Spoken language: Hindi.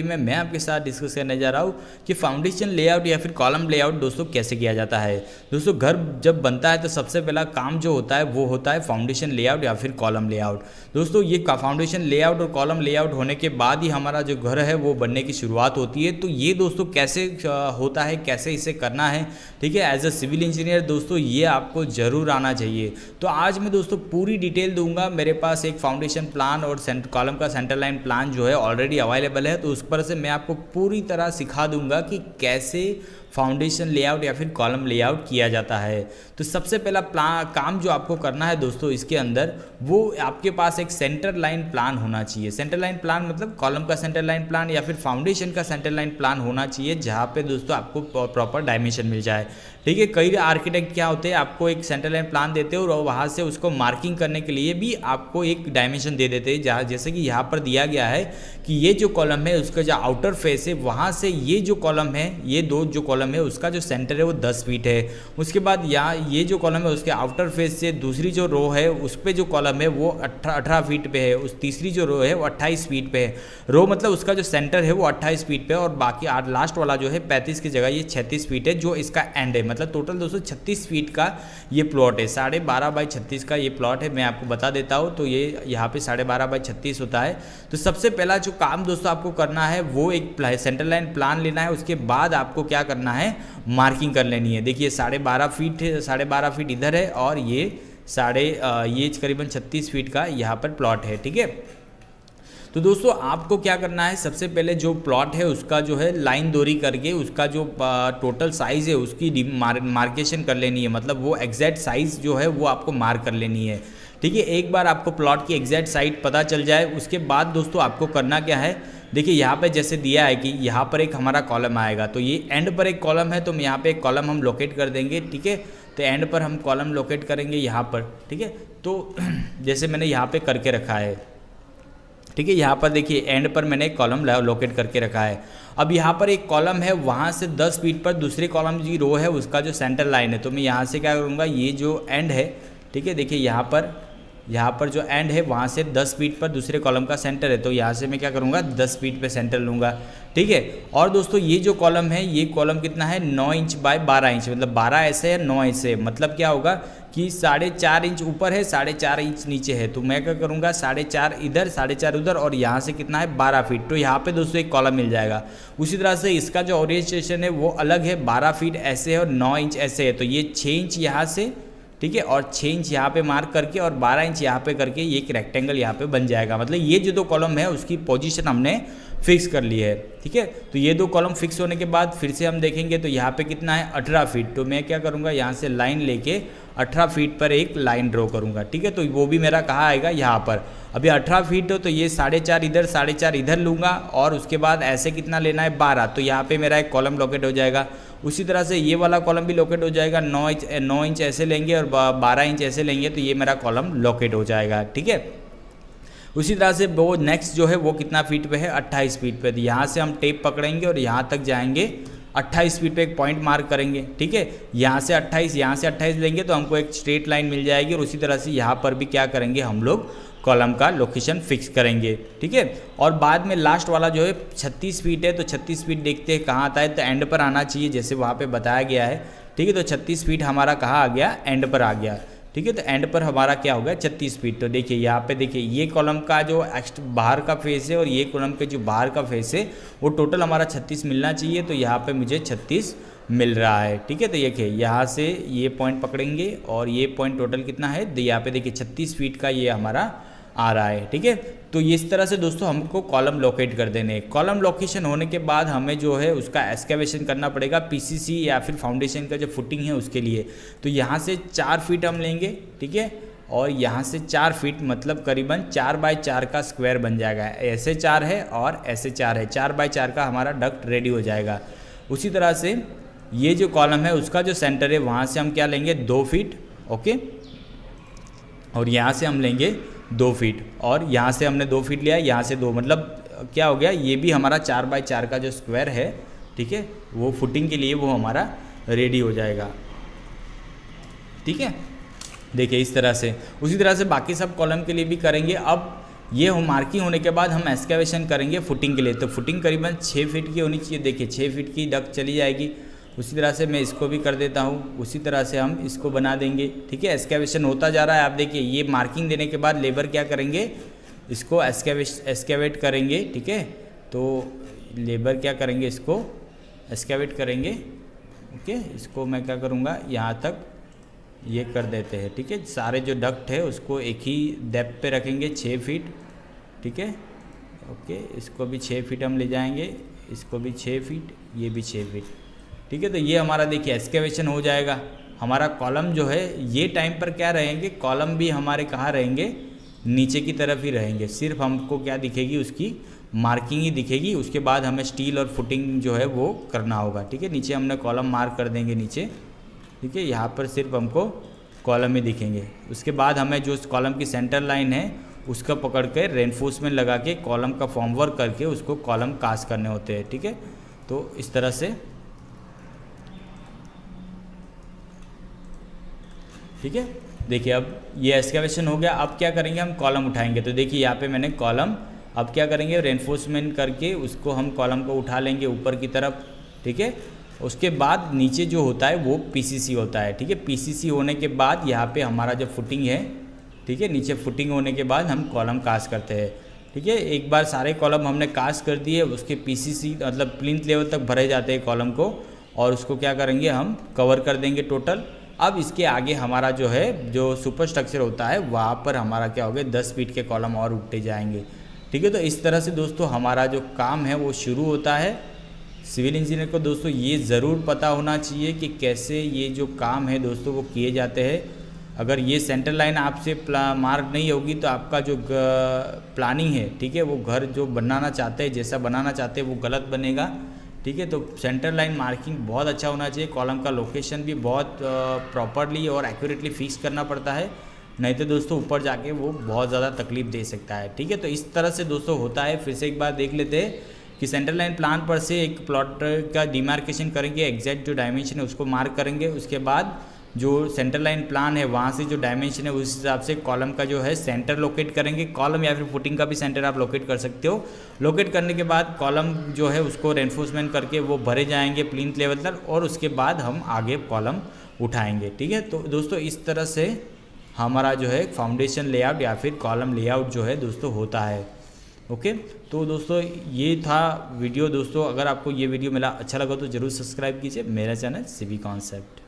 वीडियो में मैं आपके साथ डिस्कस करने जा रहा हूँ कि फाउंडेशन लेआउट या फिर कॉलम लेआउट दोस्तों कैसे किया जाता है। दोस्तों घर जब बनता है तो सबसे पहला काम जो होता है वो होता है फाउंडेशन लेआउट या फिर कॉलम लेआउट। दोस्तों ये फाउंडेशन लेआउट और कॉलम लेआउट होने के बाद ही हमारा जो घर है वो बनने की शुरुआत होती है। तो ये दोस्तों कैसे होता है, कैसे इसे करना है, ठीक है, एज अ सिविल इंजीनियर दोस्तों ये आपको ज़रूर आना चाहिए। तो आज मैं दोस्तों पूरी डिटेल दूंगा। मेरे पास एक फाउंडेशन प्लान और कॉलम का सेंटर लाइन प्लान जो है ऑलरेडी अवेलेबल है, तो उस पर से मैं आपको पूरी तरह सिखा दूंगा कि कैसे फाउंडेशन लेआउट या फिर कॉलम लेआउट किया जाता है। तो सबसे पहला काम जो आपको करना है दोस्तों इसके अंदर, वो आपके पास एक सेंटर लाइन प्लान होना चाहिए। सेंटर लाइन प्लान मतलब कॉलम का सेंटर लाइन प्लान या फिर फाउंडेशन का सेंटर लाइन प्लान होना चाहिए, जहाँ पे दोस्तों आपको प्रॉपर डायमेंशन मिल जाए। ठीक है, कई आर्किटेक्ट क्या होते हैं, आपको एक सेंटर लाइन प्लान देते हैं और वहाँ से उसको मार्किंग करने के लिए भी आपको एक डायमेंशन दे देते हैं, जहाँ जैसे कि यहाँ पर दिया गया है कि ये जो कॉलम है उसका जो आउटर फेस है वहाँ से ये जो कॉलम है, ये दो जो कॉलम है उसका जो सेंटर है वो 10 फीट है। उसके बाद यहाँ ये जो कॉलम है उसके आउटर फेस से दूसरी जो रो है उस पर जो कॉलम है वो 18 फीट पे है, उस तीसरी जो रो है वो 28 फीट पे है। रो मतलब उसका जो सेंटर है वो 28 फीट पे है और बाकी लास्ट वाला जो है 35 की जगह ये 36 फीट है जो इसका एंड है। मतलब टोटल दोस्तों 36 फीट का ये प्लॉट है, 12.5 बाई 36 का ये प्लॉट है। मैं आपको बता देता हूँ, तो ये यहाँ पे 12.5 बाई 36 होता है। तो सबसे पहला जो काम दोस्तों आपको करना है वो एक सेंटर लाइन प्लान लेना है। उसके बाद आपको क्या करना है, मार्किंग कर लेनी है। देखिए 12.5 फीट इधर है और ये करीबन 36 फीट का यहाँ पर प्लॉट है। ठीक है, तो दोस्तों आपको क्या करना है, सबसे पहले जो प्लॉट है उसका जो है लाइन दोरी करके उसका जो टोटल साइज़ है उसकी मार्केशन कर लेनी है। मतलब वो एग्जैक्ट साइज़ जो है वो आपको मार्क कर लेनी है। ठीक है, एक बार आपको प्लॉट की एग्जैक्ट साइज पता चल जाए उसके बाद दोस्तों आपको करना क्या है, देखिए यहाँ पे जैसे दिया है कि यहाँ पर एक हमारा कॉलम आएगा, तो ये एंड पर एक कॉलम है तो यहाँ पे एक कॉलम हम लोकेट कर देंगे। ठीक है, तो एंड पर हम कॉलम लोकेट करेंगे यहाँ पर। ठीक है, तो जैसे मैंने यहाँ पे करके रखा है, ठीक है, यहाँ पर देखिए एंड पर मैंने एक कॉलम लोकेट करके रखा है। अब यहाँ पर एक कॉलम है, वहाँ से 10 फीट पर दूसरे कॉलम की रो है उसका जो सेंटर लाइन है, तो मैं यहाँ से क्या करूँगा, ये जो एंड है, ठीक है, देखिए यहाँ पर जो एंड है वहाँ से 10 फीट पर दूसरे कॉलम का सेंटर है, तो यहाँ से मैं क्या करूँगा 10 फीट पे सेंटर लूँगा। ठीक है, और दोस्तों ये जो कॉलम है ये कॉलम कितना है 9 इंच बाय 12 इंच, मतलब 12 ऐसे है 9 ऐसे, मतलब क्या होगा कि 4.5 इंच ऊपर है 4.5 इंच नीचे है। तो मैं क्या करूँगा 4.5 इधर 4.5 उधर और यहाँ से कितना है 12 फीट, तो यहाँ पे दोस्तों एक कॉलम मिल जाएगा। उसी तरह से इसका जो ओरिएंटेशन है वो अलग है, 12 फीट ऐसे है और 9 इंच ऐसे है, तो ये 6 इंच यहाँ से, ठीक है, और 6 इंच यहाँ पे मार्क करके और 12 इंच यहाँ पे करके ये एक रेक्टेंगल यहाँ पे बन जाएगा। मतलब ये जो दो कॉलम है उसकी पोजीशन हमने फिक्स कर ली है। ठीक है, तो ये दो कॉलम फिक्स होने के बाद फिर से हम देखेंगे तो यहाँ पे कितना है 18 फीट, तो मैं क्या करूँगा यहाँ से लाइन लेके 18 फीट पर एक लाइन ड्रॉ करूँगा। ठीक है, तो वो भी मेरा कहाँ आएगा यहाँ पर। अभी 18 फीट हो तो ये 4.5 इधर 4.5 इधर लूँगा और उसके बाद ऐसे कितना लेना है 12, तो यहाँ पे मेरा एक कॉलम लोकेट हो जाएगा। उसी तरह से ये वाला कॉलम भी लोकेट हो जाएगा, 9 इंच ऐसे लेंगे और 12 इंच ऐसे लेंगे, तो ये मेरा कॉलम लोकेट हो जाएगा। ठीक है, उसी तरह से वो नेक्स्ट जो है वो कितना फीट पे है 28 फीट पे, तो यहाँ से हम टेप पकड़ेंगे और यहाँ तक जाएंगे 28 फीट पे एक पॉइंट मार्क करेंगे। ठीक है, यहाँ से 28 लेंगे तो हमको एक स्ट्रेट लाइन मिल जाएगी और उसी तरह से यहाँ पर भी क्या करेंगे हम लोग कॉलम का लोकेशन फिक्स करेंगे। ठीक है, और बाद में लास्ट वाला जो है 36 फीट है, तो 36 फीट देखते हैं कहाँ आता है, तो एंड पर आना चाहिए जैसे वहाँ पे बताया गया है। ठीक है, तो 36 फीट हमारा कहाँ आ गया, एंड पर आ गया। ठीक है, तो एंड पर हमारा क्या हो गया 36 फीट। तो देखिए यहाँ पे देखिए ये कॉलम का जो बाहर का फेस है और ये कॉलम के जो बाहर का फेस है वो टोटल हमारा 36 मिलना चाहिए, तो यहाँ पे मुझे 36 मिल रहा है। ठीक है, तो देखिए यहाँ से ये पॉइंट पकड़ेंगे और ये पॉइंट टोटल कितना है, यहाँ पे देखिए 36 फीट का ये हमारा आ रहा है। ठीक है, तो इस तरह से दोस्तों हमको कॉलम लोकेट कर देने। कॉलम लोकेशन होने के बाद हमें जो है उसका एक्सकेवेशन करना पड़ेगा पीसीसी या फिर फाउंडेशन का जो फुटिंग है उसके लिए। तो यहाँ से 4 फीट हम लेंगे, ठीक है, और यहाँ से 4 फीट मतलब करीबन 4 बाय 4 का स्क्वायर बन जाएगा। ऐसे 4 है और ऐसे 4 है, 4 बाय 4 का हमारा डक्ट रेडी हो जाएगा। उसी तरह से ये जो कॉलम है उसका जो सेंटर है वहाँ से हम क्या लेंगे 2 फीट, ओके, और यहाँ से हम लेंगे 2 फीट और यहाँ से हमने 2 फीट लिया, यहाँ से 2, मतलब क्या हो गया, ये भी हमारा 4 बाय 4 का जो स्क्वायर है, ठीक है, वो फुटिंग के लिए वो हमारा रेडी हो जाएगा। ठीक है, देखिए इस तरह से। उसी तरह से बाकी सब कॉलम के लिए भी करेंगे। अब ये हम मार्किंग होने के बाद हम एक्सकेवेशन करेंगे फुटिंग के लिए। तो फुटिंग करीबन 6 फीट की होनी चाहिए। देखिए 6 फीट की डक्ट चली जाएगी। उसी तरह से मैं इसको भी कर देता हूँ, उसी तरह से हम इसको बना देंगे। ठीक है, एक्सकेवेशन होता जा रहा है। आप देखिए ये मार्किंग देने के बाद लेबर क्या करेंगे, इसको एक्सकेवेट करेंगे। ठीक है, तो लेबर क्या करेंगे, इसको एक्सकेवेट करेंगे। ओके, इसको मैं क्या करूँगा, यहाँ तक ये कर देते हैं। ठीक है, सारे जो डक्ट है उसको एक ही डेप्थ पे रखेंगे, 6 फीट। ठीक है, ओके, इसको भी 6 फीट हम ले जाएंगे, इसको भी 6 फीट, ये भी 6 फीट। ठीक है, तो ये हमारा देखिए एक्सकेवेशन हो जाएगा। हमारा कॉलम जो है ये टाइम पर क्या रहेंगे, कॉलम भी हमारे कहाँ रहेंगे, नीचे की तरफ ही रहेंगे। सिर्फ हमको क्या दिखेगी, उसकी मार्किंग ही दिखेगी। उसके बाद हमें स्टील और फुटिंग जो है वो करना होगा। ठीक है, नीचे हमने कॉलम मार्क कर देंगे नीचे। ठीक है, यहाँ पर सिर्फ हमको कॉलम ही दिखेंगे। उसके बाद हमें जो कॉलम की सेंटर लाइन है उसका पकड़ के रेनफोर्समेंट लगा के कॉलम का फॉर्म वर्क करके उसको कॉलम कास्ट करने होते हैं। ठीक है, तो इस तरह से। ठीक है, देखिए अब ये एक्सकेवेशन हो गया। अब क्या करेंगे, हम कॉलम उठाएंगे। तो देखिए यहाँ पे मैंने कॉलम, अब क्या करेंगे, रेनफोर्समेंट करके उसको हम कॉलम को उठा लेंगे ऊपर की तरफ। ठीक है, उसके बाद नीचे जो होता है वो पीसीसी होता है। ठीक है, पीसीसी होने के बाद यहाँ पे हमारा जो फुटिंग है, ठीक है, नीचे फुटिंग होने के बाद हम कॉलम कास्ट करते हैं। ठीक है, एक बार सारे कॉलम हमने कास्ट कर दिए, उसके पीसीसी मतलब प्लिंथ लेवल तक भरे जाते हैं कॉलम को, और उसको क्या करेंगे, हम कवर कर देंगे टोटल। अब इसके आगे हमारा जो है, जो सुपर स्ट्रक्चर होता है, वहाँ पर हमारा क्या होगा, 10 फीट के कॉलम और उठते जाएंगे। ठीक है, तो इस तरह से दोस्तों हमारा जो काम है वो शुरू होता है। सिविल इंजीनियर को दोस्तों ये ज़रूर पता होना चाहिए कि कैसे ये जो काम है दोस्तों वो किए जाते हैं। अगर ये सेंटर लाइन आपसे मार्क नहीं होगी तो आपका जो प्लानिंग है, ठीक है, वो घर जो बनाना चाहते हैं, जैसा बनाना चाहते हैं वो गलत बनेगा। ठीक है, तो सेंटर लाइन मार्किंग बहुत अच्छा होना चाहिए। कॉलम का लोकेशन भी बहुत प्रॉपरली और एक्यूरेटली फिक्स करना पड़ता है, नहीं तो दोस्तों ऊपर जाके वो बहुत ज़्यादा तकलीफ दे सकता है। ठीक है, तो इस तरह से दोस्तों होता है। फिर से एक बार देख लेते हैं कि सेंटर लाइन प्लान पर से एक प्लॉट का डिमार्केशन करेंगे, एग्जैक्ट जो डायमेंशन है उसको मार्क करेंगे। उसके बाद जो सेंटर लाइन प्लान है वहाँ से जो डायमेंशन है उस हिसाब से कॉलम का जो है सेंटर लोकेट करेंगे। कॉलम या फिर फुटिंग का भी सेंटर आप लोकेट कर सकते हो। लोकेट करने के बाद कॉलम जो है उसको रेनफोर्समेंट करके वो भरे जाएंगे प्लिंथ लेवल तक, और उसके बाद हम आगे कॉलम उठाएंगे। ठीक है, तो दोस्तों इस तरह से हमारा जो है फाउंडेशन लेआउट या फिर कॉलम लेआउट जो है दोस्तों होता है। ओके, तो दोस्तों ये था वीडियो। दोस्तों अगर आपको ये वीडियो मिला अच्छा लगा तो ज़रूर सब्सक्राइब कीजिए मेरा चैनल सिवी कॉन्सेप्ट।